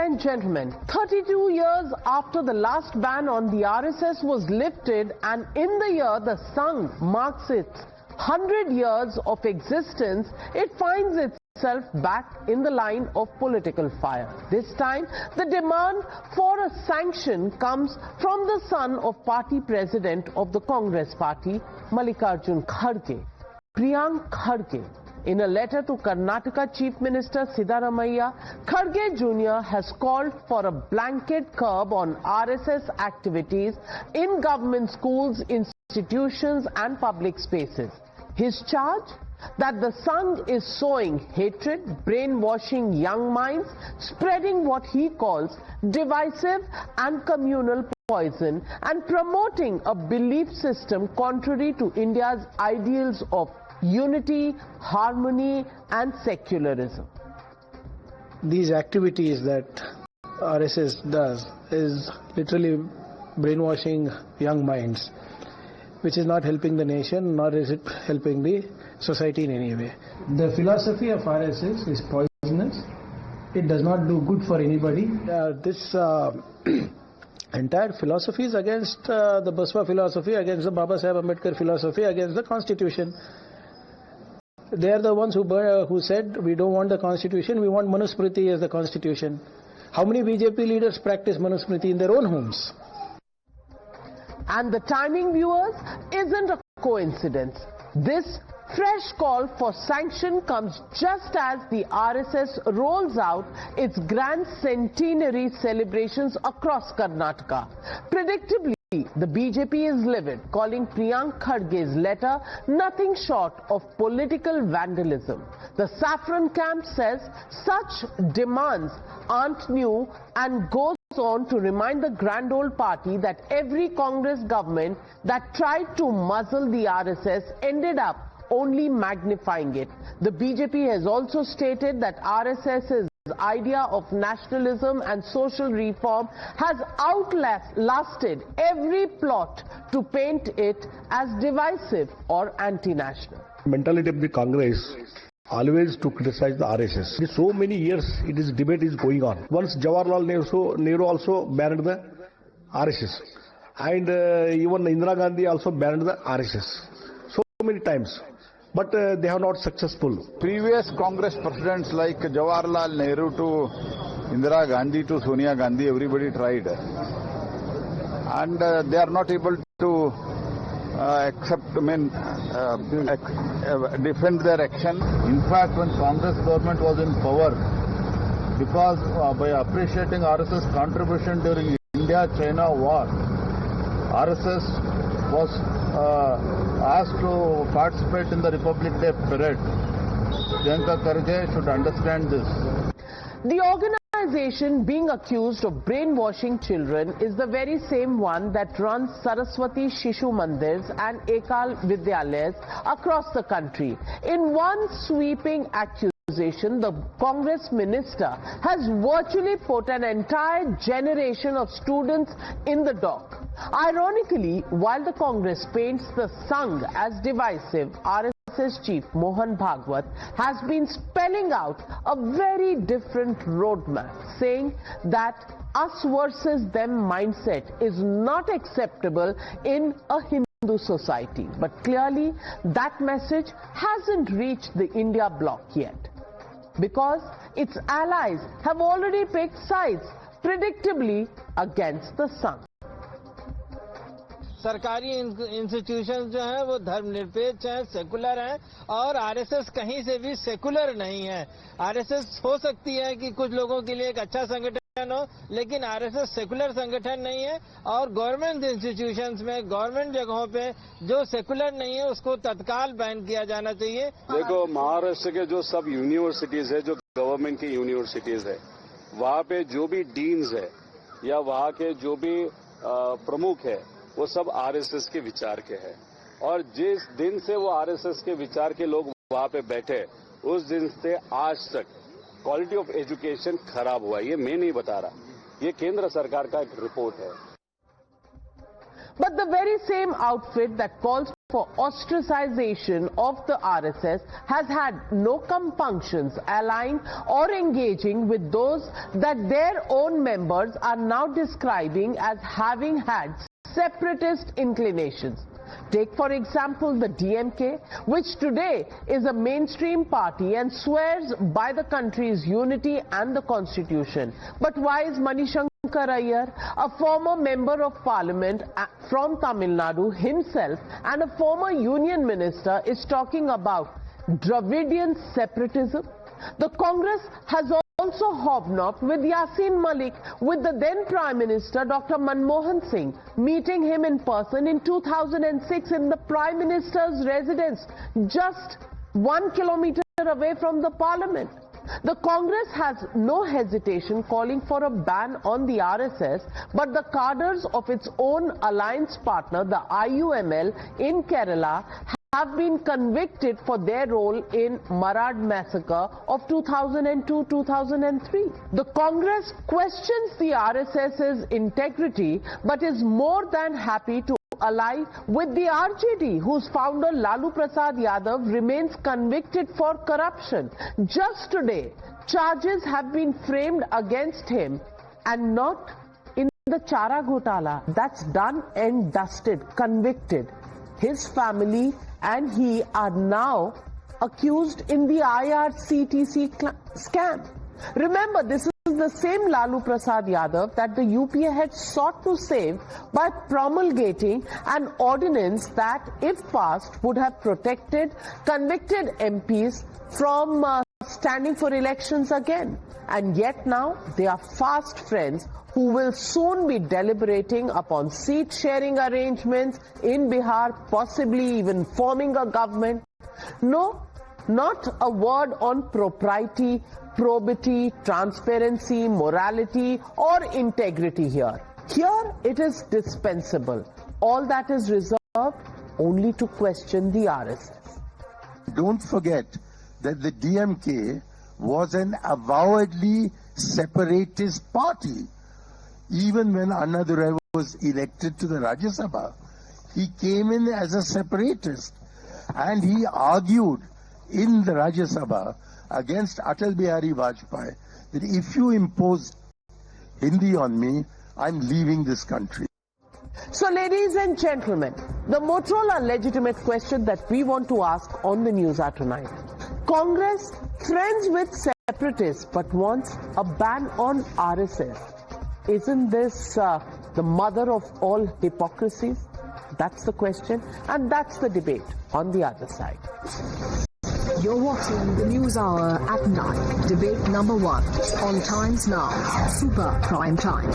and gentlemen, 32 years after the last ban on the RSS was lifted, and in the year the Sangh marks its 100 years of existence, it finds itself back in the line of political fire. This time, the demand for a sanction comes from the son of party president of the Congress party, Mallikarjun Kharge, Priyank Kharge. In a letter to Karnataka Chief Minister Siddaramaiah, Kharge Jr. has called for a blanket curb on RSS activities in government schools, institutions and public spaces. His charge? That the Sangh is sowing hatred, brainwashing young minds, spreading what he calls divisive and communal poison, and promoting a belief system contrary to India's ideals of unity, harmony and secularism. These activities that RSS does is literally brainwashing young minds, which is not helping the nation, nor is it helping the society in any way. The philosophy of RSS is poisonous. It does not do good for anybody. This entire philosophy is against the Baswa philosophy, against the Baba Saheb Ambedkar philosophy, against the Constitution. They are the ones who said we don't want the Constitution, we want Manusmriti as the Constitution. How many BJP leaders practice Manusmriti in their own homes? And the timing, viewers, isn't a coincidence. This fresh call for sanction comes just as the RSS rolls out its grand centenary celebrations across Karnataka. Predictably, the BJP is livid, calling Priyank Kharge's letter nothing short of political vandalism. The saffron camp says such demands aren't new and goes on to remind the grand old party that every Congress government that tried to muzzle the RSS ended up only magnifying it. The BJP has also stated that RSS's idea of nationalism and social reform has outlasted every plot to paint it as divisive or anti-national. Mentality of the Congress always to criticize the RSS. For so many years, debate is going on. Once Jawaharlal Nehru also banned the RSS, and even Indira Gandhi also banned the RSS. So many times. But they have not successful. Previous Congress presidents like Jawaharlal Nehru to Indira Gandhi to Sonia Gandhi, everybody tried. And they are not able to defend their action. In fact, when Congress government was in power, because by appreciating RSS contribution during India-China war, RSS was asked to participate in the Republic Day parade. Priyank Kharge should understand this. The organization being accused of brainwashing children is the very same one that runs Saraswati Shishu Mandirs and Ekal Vidyalayas across the country. In one sweeping accusation, the Congress minister has virtually put an entire generation of students in the dock. Ironically, while the Congress paints the Sangh as divisive, RSS Chief Mohan Bhagwat has been spelling out a very different roadmap, saying that us versus them mindset is not acceptable in a Hindu society. But clearly, that message hasn't reached the India bloc yet, because its allies have already picked sides, predictably against the Sangh. सरकारी institution जो हैं वो धर्मनिरपेक्ष हैं, secular हैं, और RSS कहीं से भी सेकुलर नहीं है। आरएसएस हो सकती है कि कुछ लोगों के लिए एक अच्छा संगठन हो, लेकिन आरएसएस सेकुलर संगठन नहीं है, और गवर्नमेंट इंस्टीट्यूशंस में, गवर्नमेंट जगहों पे जो सेकुलर नहीं है उसको तत्काल बैन किया जाना चाहिए। देखो, महाराष्ट्र के जो सब यूनिवर्सिटीज है, जो गवर्नमेंट की यूनिवर्सिटीज है, वहाँ पे जो भी डीन्स है या वहाँ के जो भी प्रमुख है, वो सब आरएसएस के विचार के हैं, और जिस दिन से वो आरएसएस के विचार के लोग वहां पे बैठे, उस दिन से आज तक क्वालिटी ऑफ एजुकेशन खराब हुआ। ये मैं नहीं बता रहा, ये केंद्र सरकार का एक रिपोर्ट है। But the very same outfit that calls for ostracization of the RSS has had no compunctions allying or engaging with those that their own members are now describing as having had separatist inclinations. Take, for example, the DMK, which today is a mainstream party and swears by the country's unity and the constitution. But why is Manishankar Iyer, a former member of parliament from Tamil Nadu himself and a former union minister, is talking about Dravidian separatism? The Congress has also hobnobbed with Yassin Malik, with the then Prime Minister Dr. Manmohan Singh, meeting him in person in 2006 in the Prime Minister's residence, just 1 kilometer away from the Parliament. The Congress has no hesitation calling for a ban on the RSS, but the cadres of its own alliance partner, the IUML in Kerala, have been convicted for their role in Marad massacre of 2002-2003. The Congress questions the RSS's integrity but is more than happy to ally with the RJD, whose founder Lalu Prasad Yadav remains convicted for corruption. Just today, charges have been framed against him, and not in the Chara Ghotala. That's done and dusted, convicted. His family and he are now accused in the IRCTC scam. Remember, this is the same Lalu Prasad Yadav that the UPA had sought to save by promulgating an ordinance that, if passed, would have protected convicted MPs from standing for elections again. And yet now they are fast friends who will soon be deliberating upon seat-sharing arrangements in Bihar, possibly even forming a government. No, not a word on propriety, probity, transparency, morality or integrity here. Here it is dispensable. All that is reserved only to question the RSS. Don't forget that the DMK was an avowedly separatist party. Even when Anna Durai was elected to the Rajya Sabha, he came in as a separatist and he argued in the Rajya Sabha against Atal Bihari Vajpayee that if you impose Hindi on me, I'm leaving this country. So, ladies and gentlemen, the Motorola legitimate question that we want to ask on the news hour tonight. Congress friends with separatists but wants a ban on RSS. Isn't this the mother of all hypocrisies? That's the question, and that's the debate on the other side. You're watching the News Hour at 9, debate number 1, on Times Now, Super Prime Time.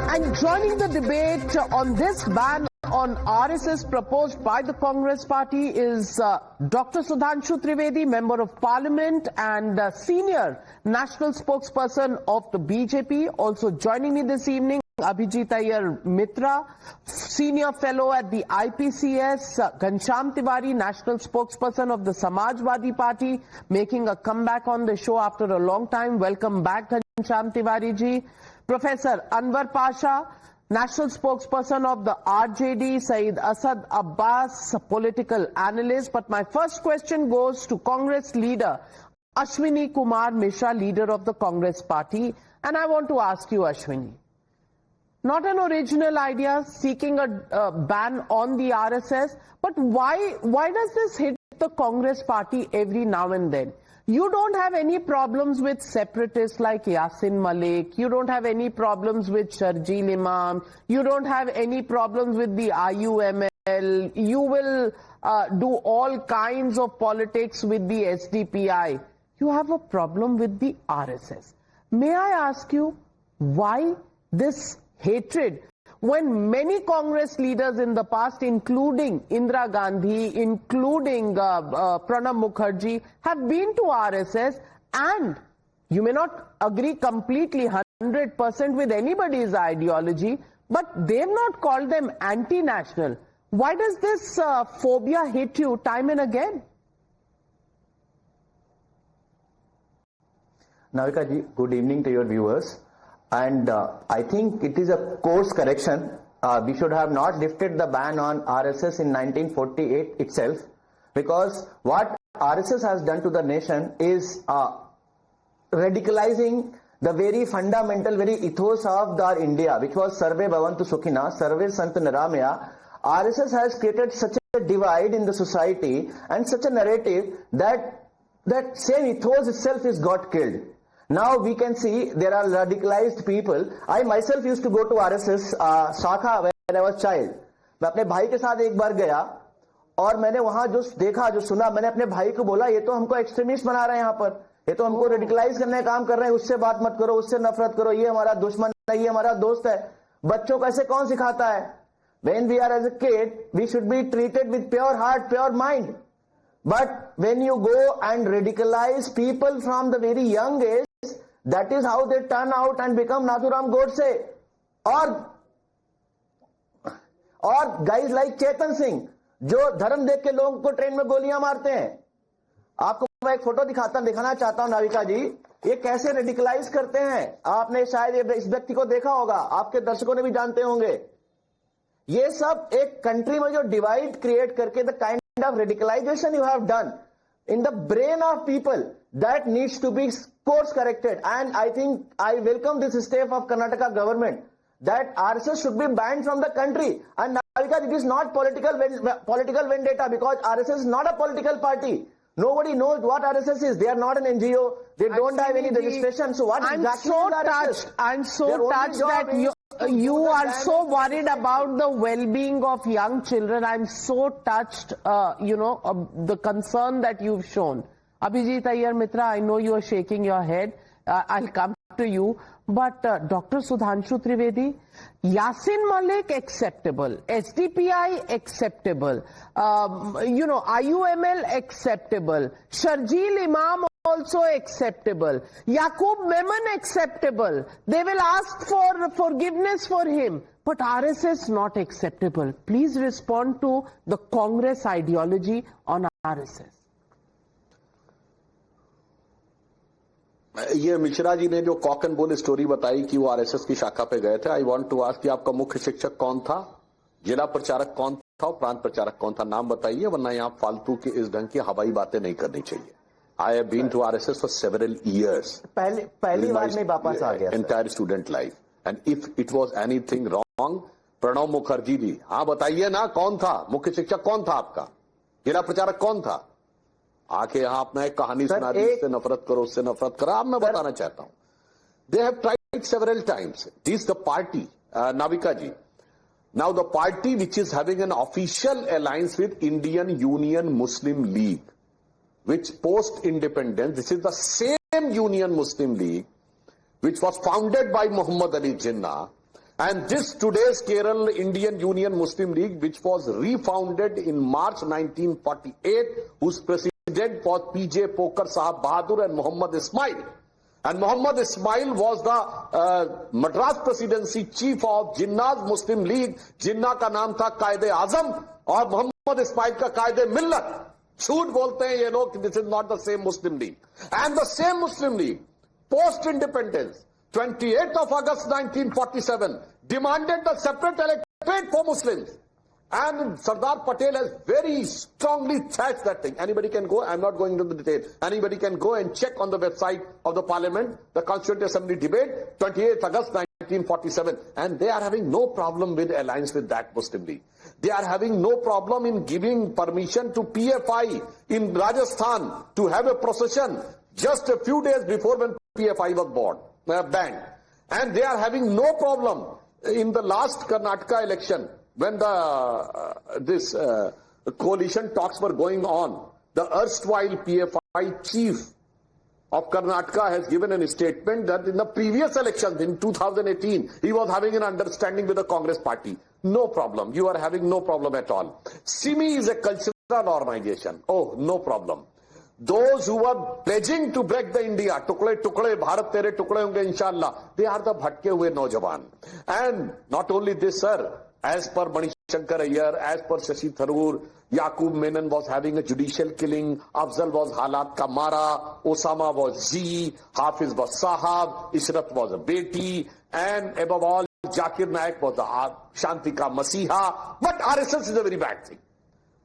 And joining the debate on this ban on RSS proposed by the Congress party is Dr. Sudhanshu Trivedi, Member of Parliament and senior national spokesperson of the BJP. Also joining me this evening, Abhijit Iyer Mitra, Senior Fellow at the IPCS, Ghanshyam Tiwari, National Spokesperson of the Samajwadi Party, making a comeback on the show after a long time. Welcome back, Ghanshyam Tiwari ji. Professor Anwar Pasha, National Spokesperson of the RJD, Saeed Asad Abbas, political analyst. But my first question goes to Congress leader Ashwini Kumar Mishra, leader of the Congress party. And I want to ask you, Ashwini, not an original idea, seeking a ban on the RSS, but why does this hit the Congress party every now and then? You don't have any problems with separatists like Yassin Malik. You don't have any problems with Sharjeel Imam. You don't have any problems with the IUML. You will do all kinds of politics with the SDPI. You have a problem with the RSS. May I ask you why this hatred when many Congress leaders in the past, including Indira Gandhi, including Pranab Mukherjee, have been to RSS, and you may not agree completely 100% with anybody's ideology, but they've not called them anti-national. Why does this phobia hit you time and again? Navika ji, good evening to your viewers. And I think it is a course correction we should have not lifted the ban on RSS in 1948 itself, because what RSS has done to the nation is radicalizing the very fundamental, very ethos of our India, which was Sarve Bhavantu Sukhina, Sarve Santu Niramaya. RSS has created such a divide in the society and such a narrative that that same ethos itself is got killed. Now we can see there are radicalized people. I myself used to go to RSS Shakha when I was child. मैं अपने भाई के साथ एक बार गया और मैंने वहां जो देखा, जो सुना, मैंने अपने भाई को बोला ये तो हमको एक्सट्रीमिस्ट बना रहे हैं, यहाँ पर ये तो हमको रेडिकलाइज करने का काम कर रहे हैं, उससे बात मत करो, उससे नफरत करो, ये हमारा दुश्मन है, ये हमारा दोस्त है। बच्चों को ऐसे कौन सिखाता है? When we are as a kid, we should be treated with pure heart, pure mind. But when you go and radicalize people from the very young age, that is how they turn out and become Nathuram Godse or guys like Chetan Singh, जो धर्म देख के लोगों को train में गोलियां मारते हैं। आपको मैं एक फोटो दिखाना चाहता हूं नाविका जी, ये कैसे रेडिकलाइज करते हैं। आपने शायद इस व्यक्ति को देखा होगा, आपके दर्शकों ने भी जानते होंगे। ये सब एक कंट्री में जो डिवाइड क्रिएट करके the kind of radicalisation you have done in the brain of people, that needs to be course corrected. And I think I welcome this step of Karnataka government that RSS should be banned from the country. And because it is not political vendetta, because RSS is not a political party. Nobody knows what RSS is. They are not an NGO. They don't have any registration. So what exactly is RSS? I'm so touched that you are so worried about the well-being of young children. I'm so touched, the concern that you've shown. Abhijit Iyer Mitra, I know you are shaking your head. I'll come to you. But Dr. Sudhanshu Trivedi, Yasin Malik acceptable, SDPI acceptable, IUML acceptable, Sharjeel Imam also acceptable, Yaqub Memon acceptable. They will ask for forgiveness for him. But RSS not acceptable. Please respond to the Congress ideology on RSS. ये मिश्रा जी ने जो cock and bull story बताई कि वो RSS की शाखा पे गए थे, आई वांट टू आस्क कि आपका मुख्य शिक्षक कौन था, जिला प्रचारक कौन था और प्रांत प्रचारक कौन था, नाम बताइए, वरना यहां फालतू की इस ढंग की हवाई बातें नहीं करनी चाहिए। I have been to RSS for several years, पहली बार में वापस आ गया entire student life, and if it was anything wrong, Pranab Mukherjee ji, हाँ बताइए ना कौन था, मुख्य शिक्षक कौन था आपका, जिला प्रचारक कौन था, आके यहां अपना एक कहानी सुना दी, इससे नफरत करो, उससे नफरत करो। अब मैं बताना चाहता हूं, they have tried several times, this the party, Navika ji, now the party which is having an official alliance with Indian Union Muslim League, which post independence, this is the same Union Muslim League which was founded by Muhammad Ali Jinnah, and this today's Kerala Indian Union Muslim League, which was refounded in March 1948, whose president was PJ Poker Sahab Bahadur and Muhammad Ismail. And Muhammad Ismail was the Madras Presidency chief of Jinnah's Muslim League. Jinnah का नाम था कायदे-आज़म और मोहम्मद इस्माइल का कायदे-मिल्लत। झूठ बोलते हैं ये लोग, this is not the same Muslim league. And the same Muslim league post independence 28th of August 1947 demanded the separate electorate for Muslims, and Sardar Patel has very strongly thatched that thing. Anybody can go, I'm not going into the detail, anybody can go and check on the website of the parliament, the Constituent Assembly debate, 28th August 1947, and they are having no problem with alliance with that Muslim League. They are having no problem in giving permission to PFI in Rajasthan to have a procession just a few days before when PFI was banned. And they are having no problem in the last Karnataka election when this coalition talks were going on. The erstwhile PFI chief of Karnataka has given a statement that in the previous elections in 2018, he was having an understanding with the Congress party. No problem. You are having no problem at all. SIMI is a cultural organization. Oh, no problem. Those who are pledging to break the India, tukle tukle, Bharat tere tukle honge inshallah, they are the bhatke hue naujawan. And not only this, sir, as per Manishankar Iyer, as per Shashi Tharoor, Yaqub Menon was having a judicial killing, Afzal was Halat ka Mara, Osama was Z, Hafiz was Sahab, Ishrat was a Beti, and above all, Zakir Naik was the Shanti ka Masiha, but RSS is a very bad thing.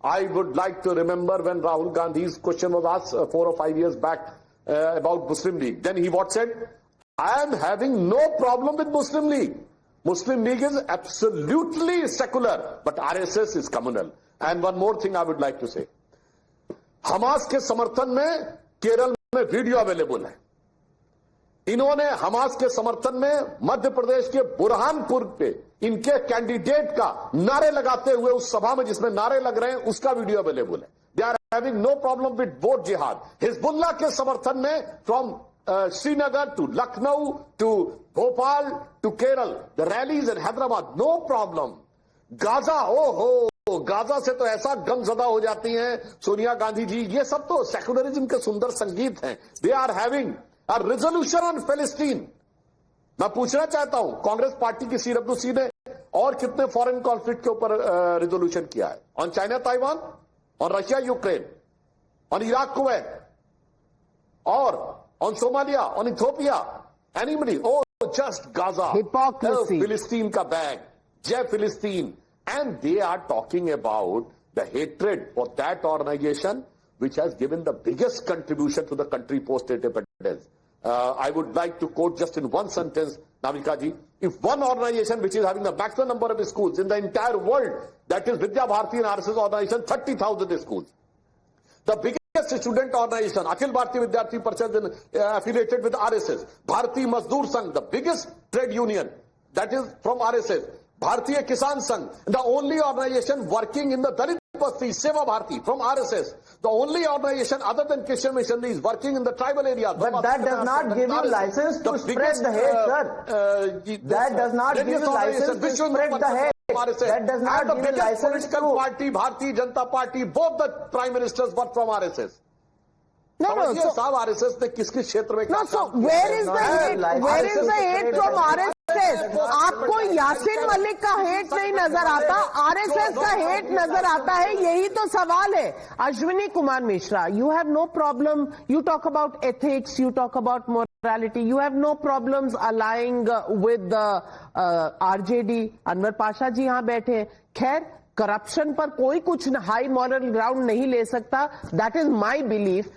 I would like to remember when Rahul Gandhi's question was asked 4 or 5 years back about Muslim League. Then he what said? I am having no problem with Muslim League. Muslim League is absolutely secular, but RSS is communal. And one more thing I would like to say. Hamas के समर्थन में केरल में video available है. इन्होंने Hamas के समर्थन में मध्य प्रदेश के बुरहानपुर पे इनके कैंडिडेट का नारे लगाते हुए उस सभा में जिसमें नारे लग रहे हैं उसका वीडियो अवेलेबल है. They are having no problem with vote जिहाद. हिजबुल्लाह के समर्थन में from Srinagar to Lucknow to Bhopal to Kerala the rallies in Hyderabad no problem. Gaza हो गाजा से तो ऐसा गमजदा हो जाती हैं सोनिया गांधी जी. ये सब तो सेकुलरिज्म के सुंदर संगीत हैं. They are having a resolution on Palestine. मैं पूछना चाहता हूं कांग्रेस पार्टी की सीरब्दुसी ने और कितने फॉरेन कॉन्फ्लिक्ट के ऊपर रेजोल्यूशन किया है? On China Taiwan, on Russia Ukraine, on Iraq Kuwait, और on Somalia, on Ethiopia, anybody? Oh just Gaza. फिलिस्तीन का बैग, जय फिलिस्तीन. And they are talking about the hatred for that organization which has given the biggest contribution to the country post-independence. I would like to quote just in one sentence, Navika ji, if one organization which is having the maximum number of schools in the entire world, that is Vidya Bharati and RSS organization, 30,000 schools. The biggest student organization, Akhil Bharatiya Vidyarthi Parishad, affiliated with RSS. Bharati Mazdoor Sangh, the biggest trade union, that is from RSS. Bharatiya Kisan Sangh, the only organization working in the Dalit Basti, Seva Bharati, from RSS. The only organization other than Christian missionaries working in the tribal areas. But that does not give you license to spread the hate, sir. That does not give you license to spread the hate. That does not give you license to... party, Bharatiya Janata Party, both the prime ministers were from RSS. No, so RSS ने किस-किस क्षेत्र में no, so where is the hate? Where is the hate from RSS? आपको यासिन मलिक का hate नहीं नजर आता, RSS का हेट नजर आता है. यही तो सवाल है. Ashwini Kumar Mishra, you have no problem. You talk about ethics, you talk about morality. You have no problems allying with the RJD. Anwar Pasha जी यहाँ बैठे. खैर, करप्शन पर कोई कुछ हाई मॉरल ग्राउंड नहीं ले सकता. That is my belief.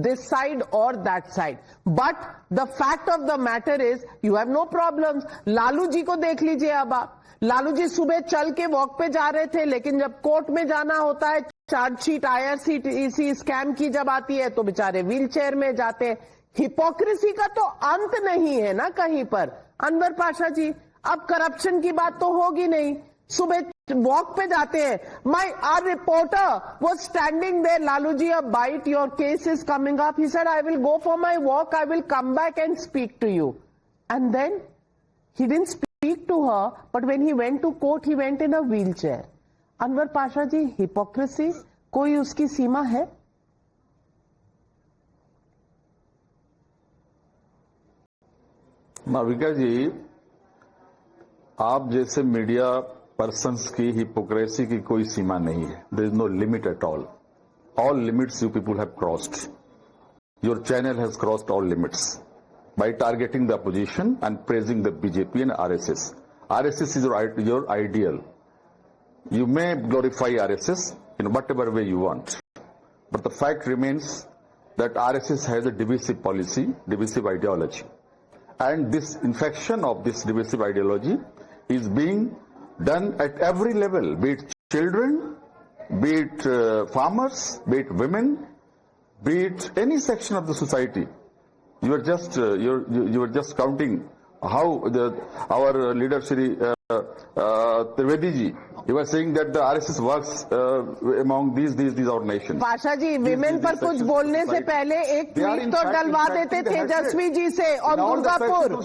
This side or that side. But the fact of the matter is, you have no problems. Lalu ji को देख लीजिए अब आप. लालू जी सुबह चल के वॉक पे जा रहे थे, लेकिन जब कोर्ट में जाना होता है, चार्जशीट IRCTC स्कैम की जब आती है, तो बेचारे व्हील चेयर में जाते हैं. हिपोक्रेसी का तो अंत नहीं है ना कहीं पर. अनवर पाशा जी, अब करप्शन की बात तो होगी नहीं. सुबह वॉक पे जाते हैं. Our reporter was standing there. Lalu ji, a bite, your case is coming up. He said, I will go for my walk. I will come back and speak to you. And then he didn't speak to her, but when he went to court, he went in a wheelchair. Anwar Pasha ji, hypocrisy, कोई उसकी सीमा है? नाविका जी, आप जैसे media persons की hypocrisy की कोई सीमा नहीं है. There is no limit at all. All limits you people have crossed. Your channel has crossed all limits by targeting the opposition and praising the BJP and RSS. RSS is your ideal. You may glorify RSS in whatever way you want, but the fact remains that RSS has a divisive policy, divisive ideology, and this infection of this divisive ideology is being done at every level, be it children, be it farmers, be it women, be it any section of the society. You were just counting how our leader Shri Trivedi ji, he was saying that the RSS works among these organizations. Pasha ji, women पर कुछ बोलने से पहले एक tweet तो डलवा देते थे तेजस्वी जी से. On Durgapur,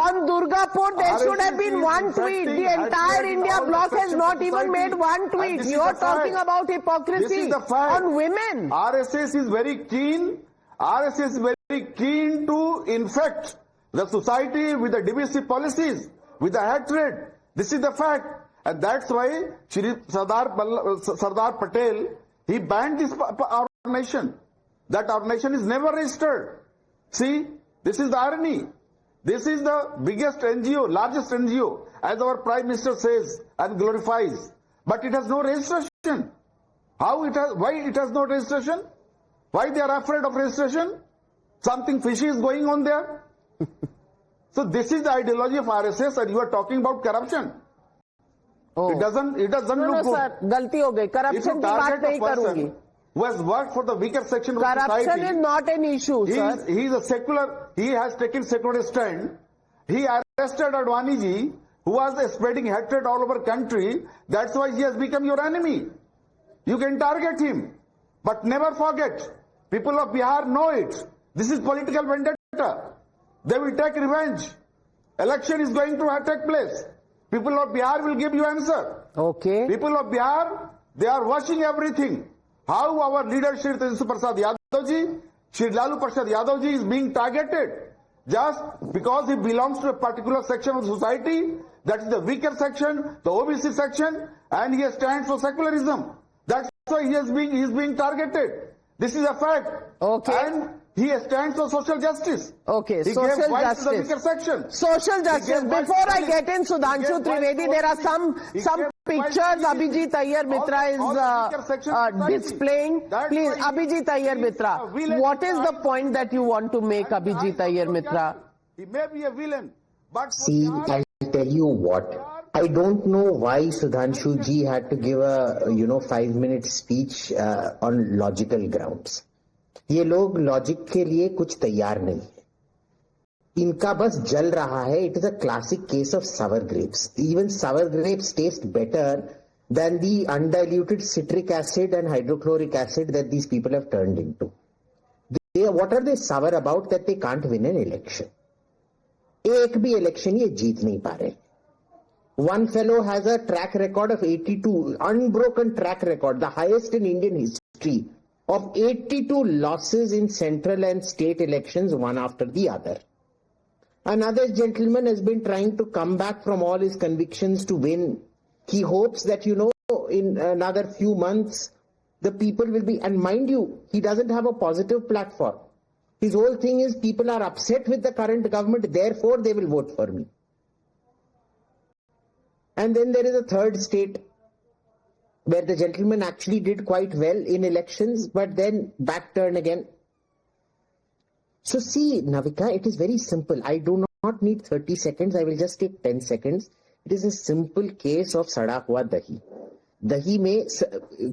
on Durgapur, there should have been one tweet. The entire India bloc has not even made one tweet. You are talking about hypocrisy on women. RSS is very keen. RSS is very keen to infect the society with the divisive policies, with the hatred. This is the fact. And that's why Shri Sardar Patel, he banned this organization. That organization is never registered. See, this is the irony. This is the biggest NGO, largest NGO, as our Prime Minister says and glorifies. But it has no registration. Why it has no registration? Why they are afraid of registration? Something fishy is going on there. So this is the ideology of RSS, and you are talking about corruption. Oh. It doesn't look good. Sir, गलती हो गई. Corruption की बात नहीं करूँगी. Who has worked for the weaker section of society. Corruption is not an issue, sir. He is a secular. He has taken secular stand. He arrested Advani ji, who was spreading hatred all over country. That's why he has become your enemy. You can target him, but never forget. People of Bihar know it. This is political vendetta. They will take revenge. Election is going to take place. People of Bihar will give you answer. Okay. People of Bihar, they are watching everything. How our leader Shri Tejasvi Prasad Yadav ji, Shri Lalu Prasad Yadav ji is being targeted just because he belongs to a particular section of society, that is the weaker section, the OBC section, and he stands for secularism. That's why he is being targeted. This is a fact. Okay. And he stands for social justice. Okay, he social gave justice. To the weaker section. Social justice. Before I get in, Sudhanshu Trivedi, there are some pictures Abhijit Iyer Mitra is displaying. Please, Abhijit Iyer Mitra, what is the point that you want to make, Abhijit Iyer Mitra? He may be a villain, but... See, I'll tell you what. I don't know why Sudhanshu ji had to give a 5-minute speech on logical grounds. ये लोग logic के लिए कुछ तैयार नहीं है. इनका बस जल रहा है. It is a classic case of sour grapes. Even sour grapes taste better than the undiluted citric acid and hydrochloric acid that these people have turned into. What are they sour about that they can't win an election? एक भी election ये जीत नहीं पा रहे. One fellow has a track record of 82, unbroken track record, the highest in Indian history, of 82 losses in central and state elections, one after the other. Another gentleman has been trying to come back from all his convictions to win. He hopes that, in another few months, the people will be, and mind you, he doesn't have a positive platform. His whole thing is people are upset with the current government, therefore they will vote for me. And then there is a third state where the gentleman actually did quite well in elections, but then back turn again. So see, Navika, it is very simple. I do not need 30 seconds. I will just take 10 seconds. It is a simple case of सड़ा हुआ दही. दही में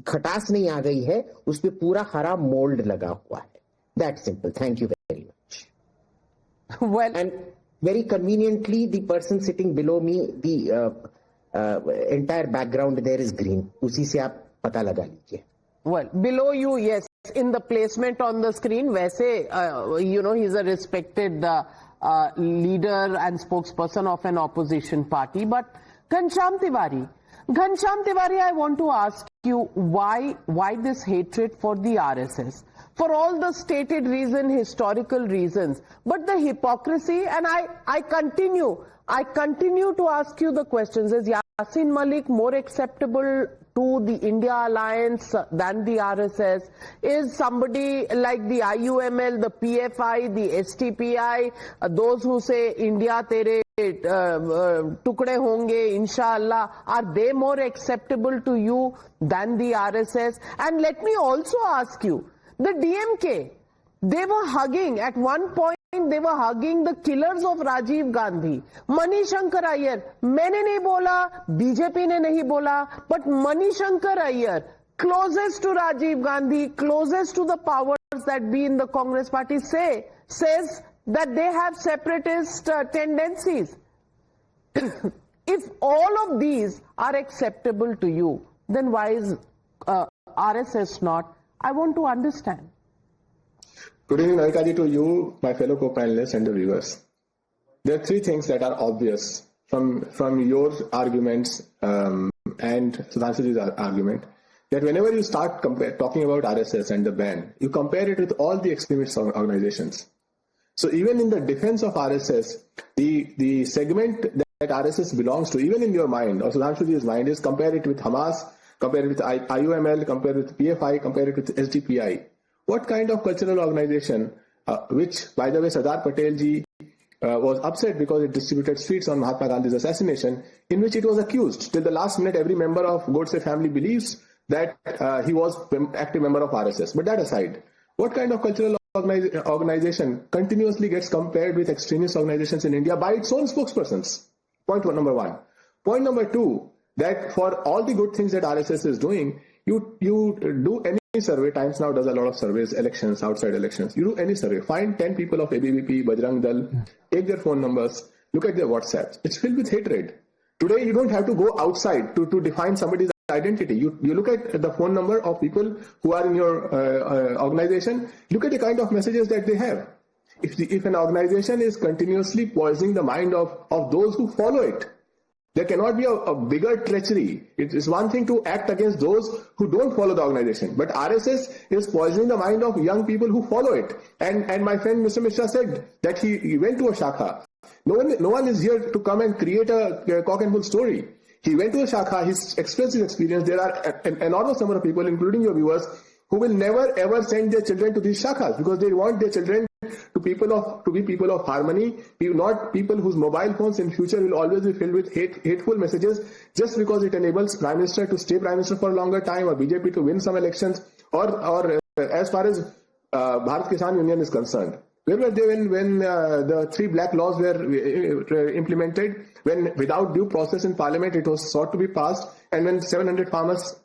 खटास नहीं आ गई है, उस पे पूरा हरा मोल्ड लगा हुआ है. That simple. Thank you very much. Well, and very conveniently, the person sitting below me, the entire background there is green. उसी से आप पता लगा लीजिए. Well, below you, yes, in the placement on the screen, वैसे, he's a respected leader and spokesperson of an opposition party. But Ghanshyam Tiwari, I want to ask you why this hatred for the RSS? For all the stated reason, historical reasons, but the hypocrisy, and I continue to ask you the questions. Is Yasin Malik more acceptable to the India alliance than the RSS? Is somebody like the IUML, the PFI, the STPI, those who say India tere tukde honge, inshallah, are they more acceptable to you than the RSS? And let me also ask you, the DMK, they were hugging, at one point they were hugging the killers of Rajiv Gandhi. Manishankar Iyer, मैंने नहीं बोला, BJP ने नहीं बोला, but Manishankar Iyer, closest to Rajiv Gandhi, closest to the powers that be in the Congress party, says that they have separatist tendencies. If all of these are acceptable to you, then why is RSS not? I want to understand. Good evening, Navika ji, to you, my fellow co-panelists and the viewers. There are three things that are obvious from your arguments and Sudhanshu ji's argument, that whenever you start talking about RSS and the ban, you compare it with all the extremist organizations. So even in the defense of RSS, the segment that RSS belongs to, even in your mind, or Sudhanshu ji's mind, is compare it with Hamas, compare it with IUML, compare it with PFI, compare it with SDPI. What kind of cultural organization, which, by the way, Sardar Patel ji was upset because it distributed sweets on Mahatma Gandhi's assassination, in which it was accused. Till the last minute, every member of Godse family believes that he was an active member of RSS. But that aside, what kind of cultural organization continuously gets compared with extremist organizations in India by its own spokespersons? Point number one. Point number two, that for all the good things that RSS is doing, you do any survey. Times Now does a lot of surveys, elections, outside elections. You do any survey, find 10 people of ABVP, Bajrang Dal, take their phone numbers, look at their WhatsApps. It's filled with hatred. Today, you don't have to go outside to define somebody's identity. You look at the phone number of people who are in your organization, look at the kind of messages that they have. If an organization is continuously poisoning the mind of those who follow it, there cannot be a bigger treachery. It is one thing to act against those who don't follow the organization, but RSS is poisoning the mind of young people who follow it. And my friend Mr. Mishra said that he went to a Shakha. No one is here to come and create a cock and bull story. He went to a Shakha, he expressed his experience. There are an enormous number of people, including your viewers, who will never ever send their children to these Shakhas because they want their children to be people of harmony, not people whose mobile phones in future will always be filled with hateful messages just because it enables Prime Minister to stay Prime Minister for a longer time or BJP to win some elections or as far as Bharat Kisan Union is concerned. Where were they when the 3 black laws were implemented, when without due process in Parliament it was sought to be passed, and when 700 farmers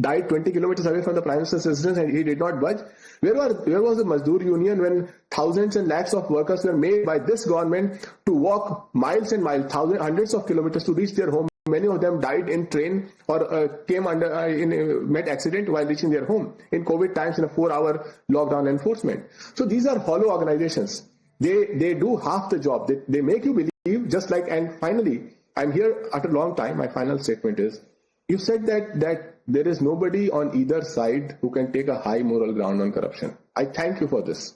died 20 kilometers away from the Prime Minister's residence and he did not budge? Where was the Mazdoor Union when thousands and lakhs of workers were made by this government to walk miles and miles, hundreds of kilometers to reach their home? Many of them died in train or came met accident while reaching their home in COVID times in a 4-hour lockdown enforcement. So these are hollow organizations. They do half the job. They make you believe just like, and finally, I'm here at a long time. My final statement is, you said that there is nobody on either side who can take a high moral ground on corruption. I thank you for this.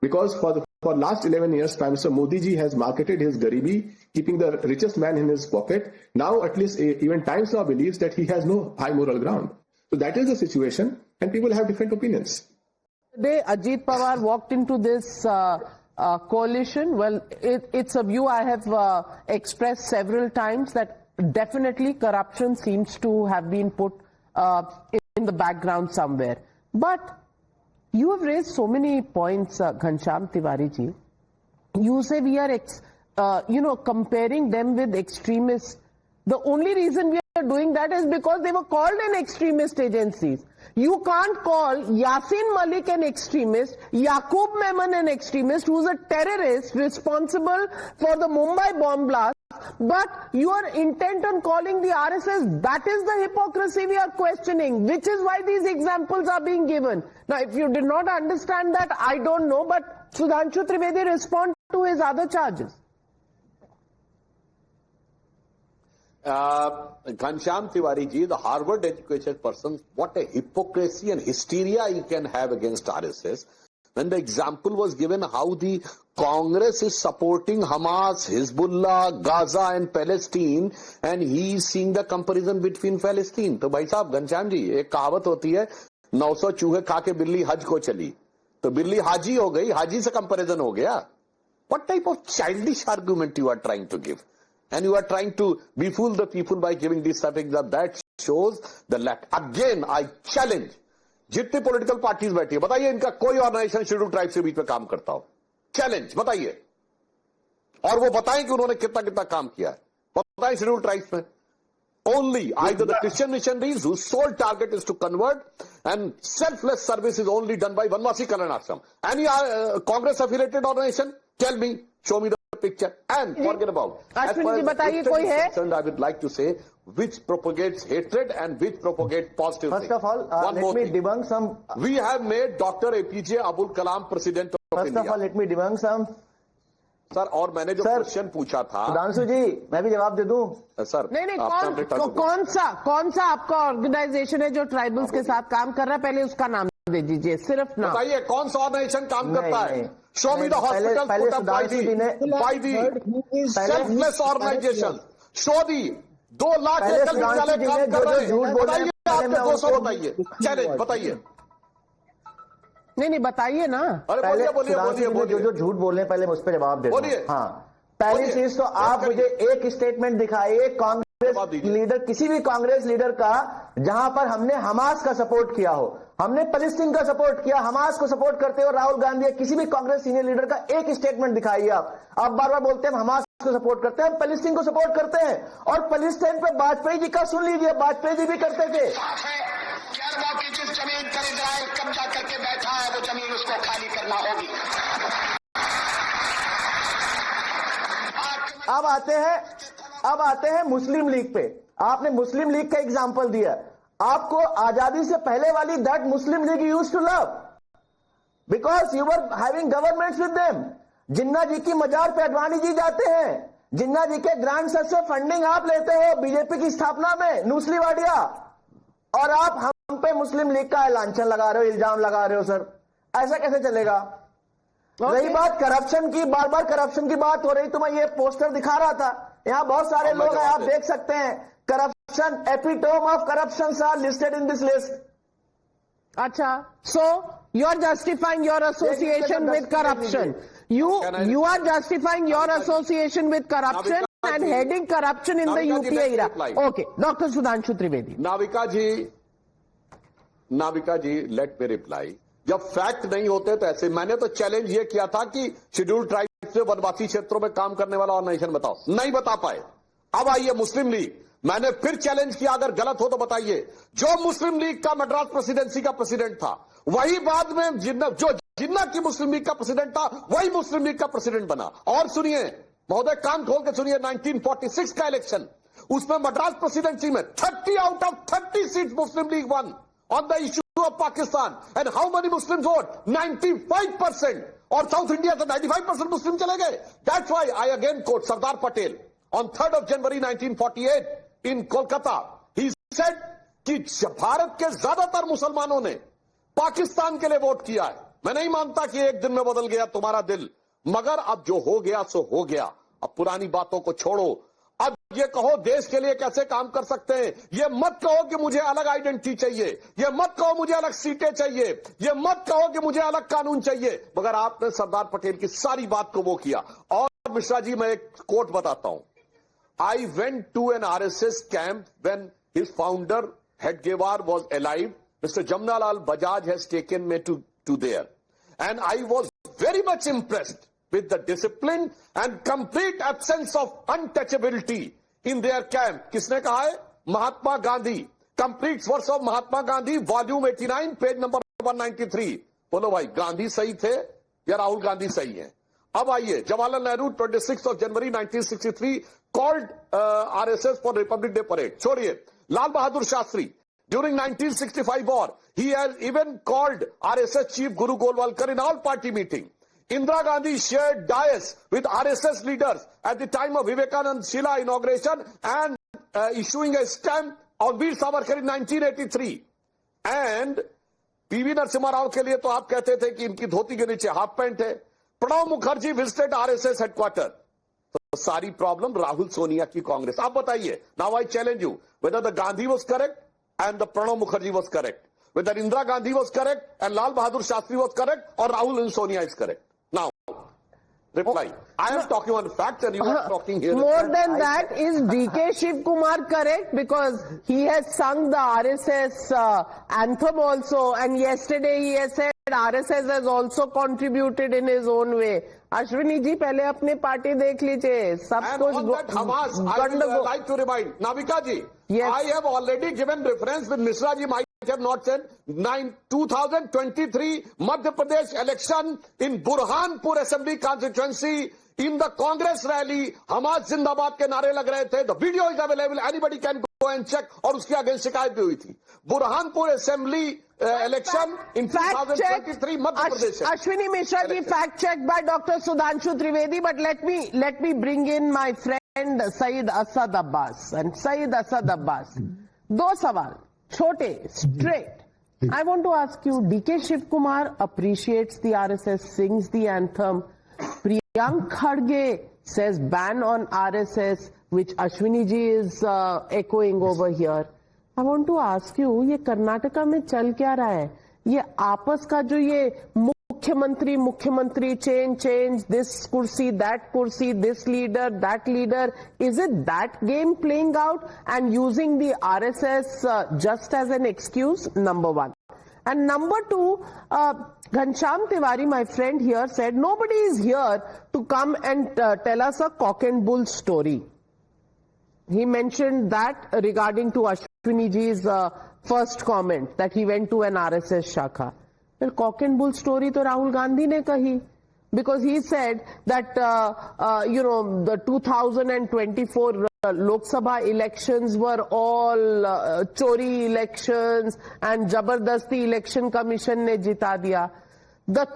Because for last 11 years, Prime Minister Modi ji has marketed his garibi, keeping the richest man in his pocket. Now, at least even Times Now believes that he has no high moral ground. So that is the situation, and people have different opinions. Today, Ajit Pawar walked into this coalition. Well, it's a view I have expressed several times that definitely corruption seems to have been put in the background somewhere. But you have raised so many points, Ghanshyam Tiwari ji. You say we are, comparing them with extremists. The only reason we are doing that is because they were called in extremist agencies. You can't call Yasin Malik an extremist, Yaqub Memon an extremist, who's a terrorist responsible for the Mumbai bomb blast, but you are intent on calling the RSS. That is the hypocrisy we are questioning, which is why these examples are being given. Now, if you did not understand that, I don't know, but Sudhanshu Trivedi respond to his other charges. Ghanshyam Tiwari ji, the Harvard educated person, what a hypocrisy and hysteria he can have against RSS. When the example was given how the Congress is supporting Hamas, Hezbollah, Gaza and Palestine, and he is seeing the comparison between Palestine. तो भाई साहब घनश्याम जी, एक कहावत होती है 900 चूहे खा के बिल्ली हज को चली, तो बिल्ली हाजी हो गई, हाजी से कंपैरिजन हो गया. What type of childish argument you are trying to give? And you are trying to befool the people by giving these topics up. That shows the lack. Again, I challenge. जितनी political parties बैठी है, बताइए इनका कोई organisation schedule tribe के बीच में काम करता हो? चैलेंज बताइए, और वो बताएं कि उन्होंने कितना कितना काम किया है. बताएं शेड्यूल ट्राइब्स में. Only either the Christian missionaries whose sole target is to convert, and selfless service is only done by Vanvasi Kalyan Ashram. Any Congress affiliated organization? Tell me, show me the picture, and forget about. As far as concerned, I would like to say which propagates hatred and which propagates positive. First of all, let me debunk some. We have made Dr. APJ Abul Kalam President of India. First of all, let me debunk some. Sir, और मैंने जो question पूछा था, सुधांशु जी, मैं भी जवाब दे दूं? Sir, नहीं, कौन सा आपका ऑर्गेनाइजेशन है जो ट्राइबल्स के साथ काम कर रहा है? पहले उसका नाम दे दीजिए, सिर्फ नाम बताइए. कौन सा ऑर्गेनाइजेशन काम करता है? Show me the hospital put up by the selfless organisation. Show the 2 lakh एकड़ विद्यालय काम कर रहे हैं. बताइए, आपके 200 बताइए. चैलेंज बताइए. नहीं बताइए ना। अरे बोलिए जो झूठ बोल रहे हैं पहले उस पर जवाब दे। बोलिए। हाँ, पहली चीज तो आप मुझे एक स्टेटमेंट दिखाइए कांग्रेस लीडर, किसी भी कांग्रेस लीडर का जहां पर हमने हमास का सपोर्ट किया हो, हमने फलस्तीन का सपोर्ट किया, हमास को सपोर्ट करते हो राहुल गांधी या किसी भी कांग्रेस सीनियर लीडर का एक स्टेटमेंट दिखाइए। आप बार बार बोलते हैं हम हमास को सपोर्ट करते हैं, हम फलस्तीन को सपोर्ट करते हैं, और फलस्तीन पे वाजपेयी जी का सुन लीजिए, वाजपेयी जी भी करते थे। जिस जमीन पर इजराइल कब्जा करके बैठा है वो जमीन उसको खाली करना होगी। अब आते हैं मुस्लिम लीग पे। आपने मुस्लिम लीग का एग्जांपल दिया। आपको आजादी से पहले वाली that Muslim League used to love because you were having governments with them. Jinnah ji की मजार पे अडवाणी जी जाते हैं, जिन्ना जी के ग्रांड सर से फंडिंग आप लेते हो बीजेपी की स्थापना में, नूसली वाडिया, और आप हम पे मुस्लिम लीग का लांछन लगा रहे हो, इल्जाम लगा रहे हो। सर ऐसा कैसे चलेगा? रही बात करप्शन की, बार बार करप्शन की बात हो रही, तो मैं ये पोस्टर दिखा रहा था, यहाँ बहुत सारे लोग हैं, आप देख सकते हैं। Corruption, epitome of corruption are listed in this list. अच्छा, so you are justifying your association with corruption. You are justifying your association with corruption and heading corruption in the UPA era. Okay, Dr. Sudhanshu Trivedi. Navika ji, let me reply. जब fact नहीं होते तो ऐसे, मैंने तो challenge ये किया था कि शेड्यूल्ड ट्राइब्स में वनवासी क्षेत्रों में काम करने वाला ऑर्गेनाइजेशन बताओ, नहीं बता पाए। अब आइए मुस्लिम लीग, मैंने फिर चैलेंज किया, अगर गलत हो तो बताइए। जो मुस्लिम लीग का मद्रास प्रेसिडेंसी का प्रेसिडेंट था, वही बाद में जिन्ना की मुस्लिम लीग का प्रेसिडेंट था, वही मुस्लिम लीग का प्रेसिडेंट बना। और सुनिए महोदय, कान खोल के सुनिए, 1946 का इलेक्शन, उसमें मद्रास प्रेसिडेंसी में 30 out of 30 seat Muslim league one on the issue of Pakistan. And how many Muslims vote? 95%. और साउथ इंडिया से 95% मुस्लिम चले गए। That's why I again quote Sardar Patel on 3rd of January 1948 in Kolkata. He said कि भारत के ज्यादातर मुसलमानों ने पाकिस्तान के लिए वोट किया है। मैं नहीं मानता कि एक दिन में बदल गया तुम्हारा दिल, मगर अब जो हो गया सो हो गया। अब पुरानी बातों को छोड़ो, अब ये कहो देश के लिए कैसे काम कर सकते हैं। ये मत कहो कि मुझे अलग आइडेंटिटी चाहिए, ये मत कहो मुझे अलग सीटें चाहिए, ये मत कहो कि मुझे अलग कानून चाहिए, मगर आपने सरदार पटेल की सारी बात को वो किया। और मिश्रा जी, मैं एक कोट बताता हूं। I went to an RSS camp when his founder Hedgewar was alive. Mister Jamnalal Bajaj has taken me to there and I was very much impressed with the discipline and complete absence of untouchability in their camp. किसने कहा है? Mahatma Gandhi. Complete works of Mahatma Gandhi, volume 89, page number 193। बोलो भाई, गांधी सही थे या राहुल गांधी सही हैं? अब आइए, जवाहरलाल नेहरू 26 जनवरी 1963 called RSS for Republic Day parade। छोड़िए, Lal Bahadur Shastri during 1965 war, he has even called RSS chief Guru Golwalkar in all party meeting। Indira Gandhi shared dais with RSS leaders at the time of Vivekanand Shila inauguration and issuing a stamp on Veer Savarkar in 1983। And PV Narasimha Rao के लिए तो आप कहते थे कि इनकी धोती के नीचे हाफ पैंट है। Pranab Mukherjee visited RSS headquarter. तो सारी प्रॉब्लम राहुल सोनिया की कांग्रेस। आप बताइए, now I challenge you whether the Gandhi was correct and the Pranab Mukherjee was correct, whether Indira Gandhi was correct and Lal Bahadur Shastri was correct, or Rahul and Sonia is correct. Now, reply. I am talking on facts and you are talking here. More than that, is DK Shiv Kumar correct? Because he has sung the RSS anthem also, and yesterday he has said RSS has also contributed in his own way. Ashwini ji, पहले अपनी party देख लीजिए, सब कुछ Hamas. I would like to remind Navika ji. Yes. I have already given reference with Mishra ji. Might have not said 2023 Madhya Pradesh election in Burhanpur Assembly constituency in the Congress rally, Hamas Zindabad के नारे लग रहे थे। The video is available. Anybody can go and check. और उसके आगे शिकायत भी हुई थी। Burhanpur Assembly election in 2023 Madhya Pradesh। Ashwini Mishra ji, fact checked by Dr. Sudhanshu Trivedi. But let me bring in my friend Syed Asad Abbas. And Syed Asad Abbas, दो सवाल छोटे, straight. I want to ask you, DK Shiv Kumar appreciates the RSS, sings the anthem. Priyank Kharge says ban on RSS, which Ashwini ji is echoing over here. I want to ask you, ये कर्नाटका में चल क्या रहा है? ये आपस का जो ये मुख्यमंत्री change, this kursi, that kursi, this leader, that leader, is it that game playing out and using the RSS just as an excuse? Number one. And number two, Ghanshyam Tiwari, my friend here, said nobody is here to come and tell us a cock and bull story. He mentioned that regarding to Ashwini ji's first comment that he went to an RSS shakha. Well, cock and bull story to Rahul Gandhi ne kahi, because he said that the 2024 Lok Sabha elections were all chori elections and Jabardasti Election Commission ne jita diya. The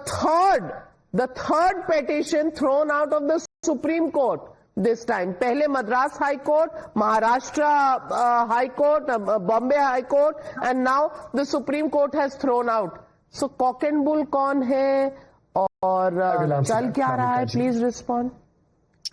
third petition thrown out of the Supreme Court this time. Pehle Madras High Court, Maharashtra High Court, Bombay High Court, and now the Supreme Court has thrown out. So cock and bull kaun hai aur chal kya raha hai? Please respond.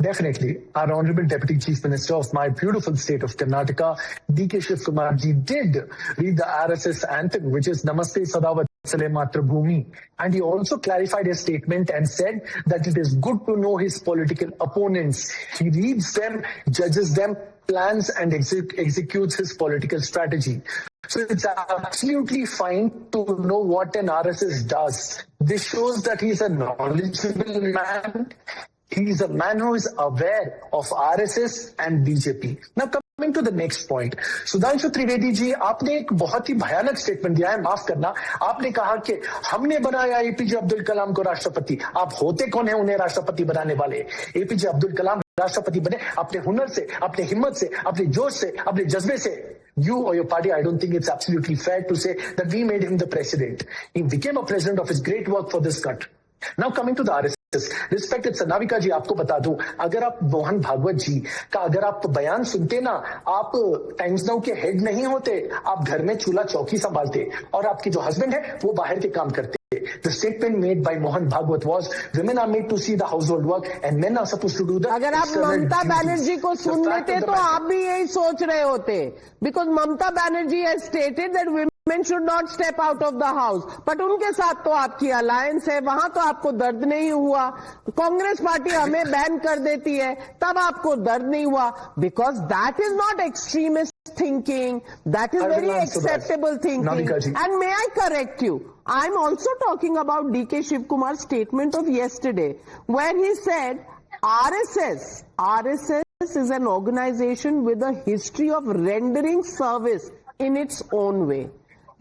Definitely. Our Honorable Deputy Chief Minister of my beautiful state of Karnataka, D.K. Shiv Kumar ji, did read the RSS anthem, which is Namaste Sadavat Sale Matra Bhumi. And he also clarified his statement and said that it is good to know his political opponents. He reads them, judges them, plans and executes his political strategy. So it's absolutely fine to know what an RSS does. This shows that he's a knowledgeable man. He is a man who is aware of RSS and BJP. Now coming to the next point, Sudhanshu Trivedi ji, आपने एक बहुत ही भयानक statement दिया है, माफ करना. आपने कहा कि हमने बनाया एपीजे अब्दुल कलाम को राष्ट्रपति. आप होते कौन है उन्हें राष्ट्रपति बनाने वाले? एपीजे अब्दुल कलाम राष्ट्रपति बने अपने हुनर से, अपने हिम्मत से, अपने जोश से, अपने जज्बे से. You or your party, I don't think it's absolutely fair to say that we made him the president. He became a president of his great work for this country. Now coming to the RSS. Respected Sir Navika जी, आपको बता दूं, अगर आप मोहन भागवत जी का अगर आप बयान सुनते ना, आप टाइम्स नाउ के हेड नहीं होते, आप घर में चूल्हा चौकी संभालते और आपके जो हस्बैंड है वो बाहर के काम करते. The statement made by Mohan Bhagwat was, women are made to see the household work and men are supposed to do the अगर आप ममता बनर्जी को सुन लेते तो आप भी यही सोच रहे होते. Because Mamta Banerjee has stated that women should not step out of the house. But उनके साथ तो आपकी अलायंस है, वहां तो आपको दर्द नहीं हुआ. कांग्रेस पार्टी हमें बैन कर देती है, तब आपको दर्द नहीं हुआ. Because that is not extremist thinking, that is very acceptable thinking. And may I correct you? I'm also talking about D.K. Shiv Kumar's statement of yesterday, where he said RSS is an organization with a history of rendering service in its own way.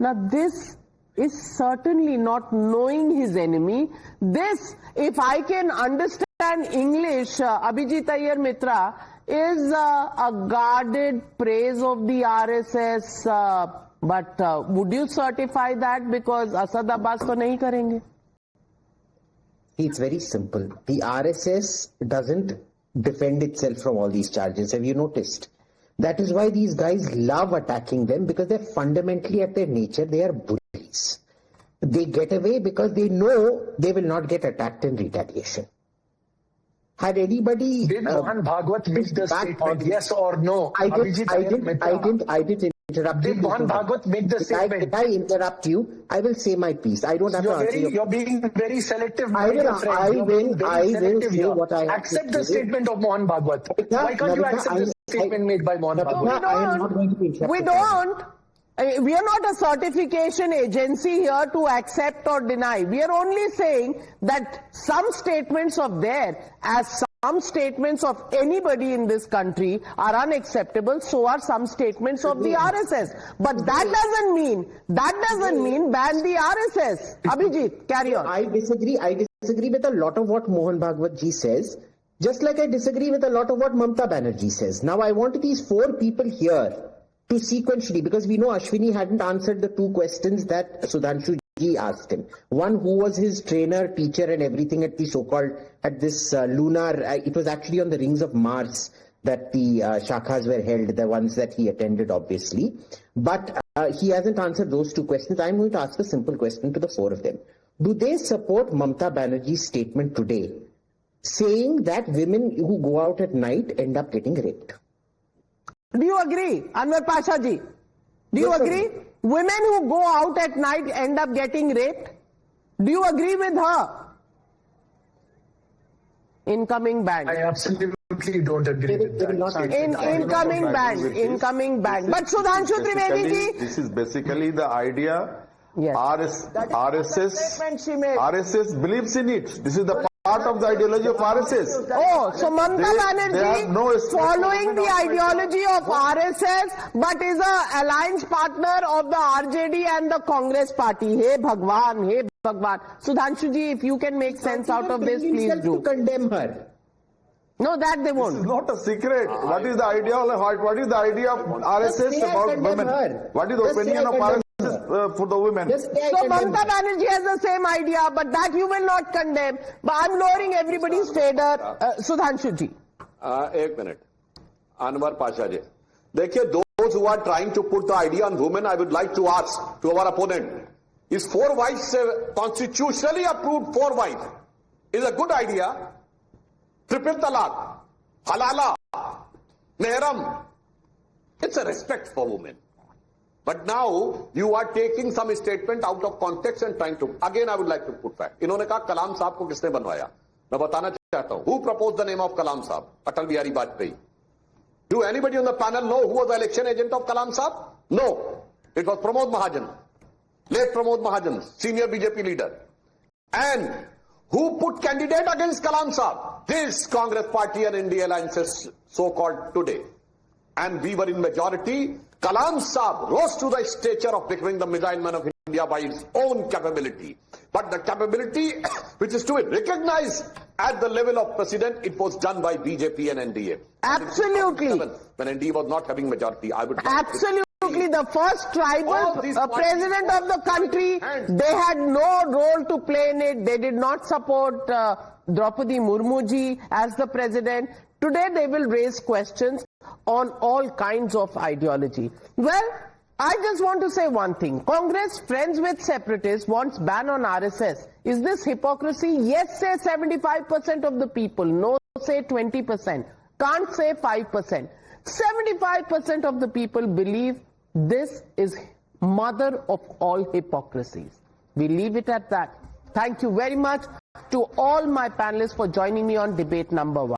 Now this is certainly not knowing his enemy. This, if I can understand English, Abhijit Iyer Mitra, is a guarded praise of the RSS. But would you certify that? Because Asad Abbas to nahi karenge. It's very simple. The RSS doesn't defend itself from all these charges. Have you noticed? That is why these guys love attacking them, because they're fundamentally at their nature, they are bullies. They get away because they know they will not get attacked in retaliation. Had anybody... Did Mohan Bhagwat make the statement, yes or no? I didn't interrupt you. Did Mohan Bhagwat make the statement? If I interrupt you, I will say my piece. I don't have to answer You're being very selective. I will say what I have accept the statement of Mohan Bhagwat. Why can't you accept the statement made by Mohan Bhagwat? I am not going to be interrupted. We don't. We are not a certification agency here to accept or deny. We are only saying that some statements of theirs, as some statements of anybody in this country, are unacceptable. So are some statements of the RSS. But that doesn't mean ban the RSS. Abhijit, carry on. I disagree with a lot of what Mohan Bhagwat ji says, just like I disagree with a lot of what Mamta Banerjee says. Now I want these four people here to sequentially, because we know Ashwini hadn't answered the two questions that Sudhanshu ji asked him. One, who was his trainer, teacher and everything at the so-called, at this lunar, it was actually on the rings of Mars that the shakhas were held, the ones that he attended obviously. But he hasn't answered those two questions. I'm going to ask a simple question to the four of them. Do they support Mamta Banerjee's statement today, saying that women who go out at night end up getting raped? Do you agree, Anwar Pasha ji? Do you agree? women who go out at night end up getting raped? Do you agree with her? Incoming ban. I absolutely don't agree with that. Incoming ban. But Sudhanshu Trivedi ji, this is basically the idea. yes. RSS believes in it. This is the part of the ideology of RSS. Oh, so Mamata Banerjee following the ideology of RSS, but is a alliance partner of the RJD and the Congress party. Hey Bhagwan, hey Bhagwan. Sudhanshu ji, if you can make sense out of this, please do. To condemn her. No, that they won't. This is not a secret. What is the idea of RSS about women? What is the opinion of RSS for the women? So Mamata Banerjee has the same idea, but that you will not condemn. But I'm lowering everybody's fader. Sudhanshu ji. एक minute, Anwar Pasha ji. देखिए, those who are trying to put the idea on women, I would like to ask to our opponent: is 4 wives constitutionally approved? 4 wives is a good idea. Triple talaq, halala, mehram. It's a respect for women. But now you are taking some statement out of context and trying to. Again, I would like to put back. इन्होंने कहा कलाम साहब को किसने बनवाया? मैं बताना चाहता हूं. Who proposed the name of Kalam Saab? Atal Bihari Vajpayee. Do anybody on the panel know who was the election agent of Kalam Saab? No. It was Pramod Mahajan. Late Pramod Mahajan, senior BJP leader. And who put candidate against Kalam Saab? This Congress party and India alliances so-called today. And we were in majority. Kalam Saab rose to the stature of becoming the missile man of India by his own capability. But the capability which is to be recognized at the level of president, it was done by BJP and NDA. Absolutely. When NDA was not having majority, I would... Absolutely. The first tribal president of the country, they had no role to play in it. They did not support Draupadi Murmu ji as the president. Today they will raise questions on all kinds of ideology. Well, I just want to say one thing. Congress, friends with separatists, wants ban on RSS. Is this hypocrisy? Yes, say 75% of the people. No, say 20%. Can't say 5%. 75% of the people believe this is mother of all hypocrisies. We leave it at that. Thank you very much to all my panelists for joining me on debate number 1.